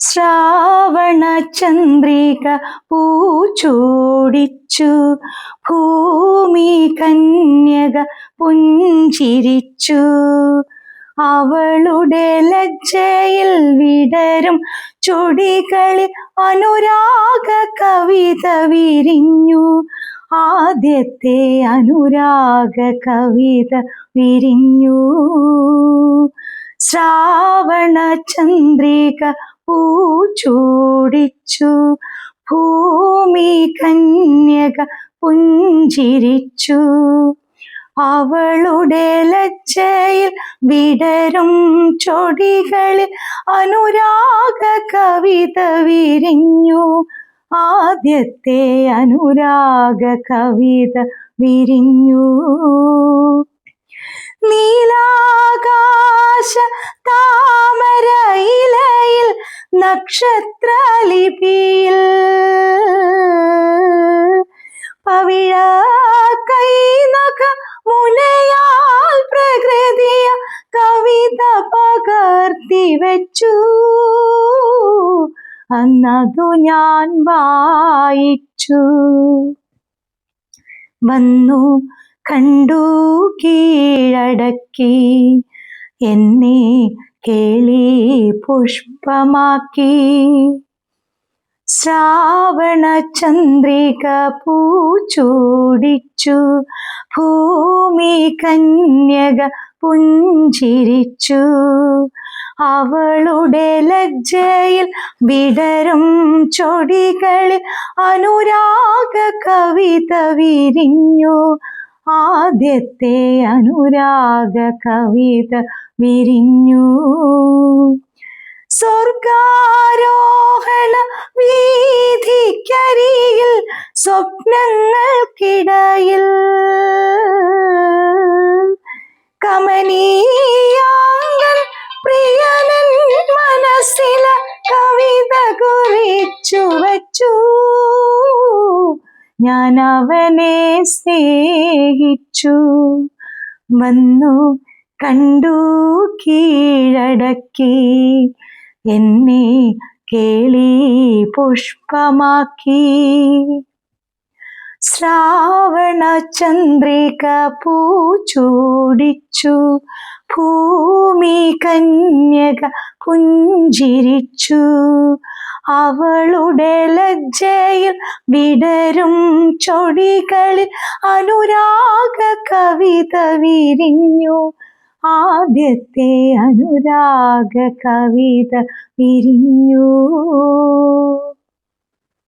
ശ്രാവണ ചന്ദ്രിക പൂച്ചൂടിച്ചു, ഭൂമി കന്യക പുഞ്ചിരിച്ചു. അവളുടെ ലജ്ജയിൽ വിടരും ചുടികളിൽ അനുരാഗ കവിത വിരിഞ്ഞു. ആദ്യത്തെ അനുരാഗ കവിത വിരിഞ്ഞു. ശ്രാവണ ചന്ദ്രിക പൂച്ചൂടിച്ചു, ഭൂമി കന്യക പുഞ്ചിരിച്ചു. അവളുടെ ലജ്ജയിൽ വിടരും ചൊടികളിൽ അനുരാഗ കവിത വിരിഞ്ഞു. ആദ്യത്തെ അനുരാഗ കവിത വിരിഞ്ഞു. നീലാകാശ താമരയിലയിൽ നക്ഷത്രലിപിയിൽ പവിഴ കൈനഖ മുനയാൽ പ്രകൃതിയ കവിത പകർത്തി വെച്ചു. അന്നതു ഞാൻ വായിച്ചു. വന്നു കണ്ടു കീഴടക്കി, എന്നെ കേളി പുഷ്പമാക്കി. ശ്രാവണ ചന്ദ്രിക പൂച്ചൂടിച്ചു, ഭൂമി കന്യക പുഞ്ചിരിച്ചു. അവളുടെ ലജ്ജയിൽ വിടരും ചൊടികളിൽ അനുരാഗ കവിത വിരിഞ്ഞു. ആദ്യത്തെ അനുരാഗ കവിത വിരിഞ്ഞു. സ്വർഗാരോഹണ വീഥിക്കരികിൽ സ്വപ്നങ്ങൾക്കിടയിൽ കമനീയാംഗൻ പ്രിയനൻ മനസ്സില കവിത കുറിച്ചു വച്ചു. ഞാൻ അവനെ സ്നേഹിച്ചു. വന്നു കണ്ടു കീഴടക്കി, എന്നെ കേളി പുഷ്പമാക്കി. ശ്രാവണ ചന്ദ്രിക പൂച്ചൂടിച്ചു, ഭൂമി കന്യക പുഞ്ചിരിച്ചു. അവളുടെ ലജ്ജയിൽ വിടരും ചൊടികളിൽ അനുരാഗ കവിത വിരിഞ്ഞു. ആദ്യത്തെ അനുരാഗ കവിത വിരിഞ്ഞു.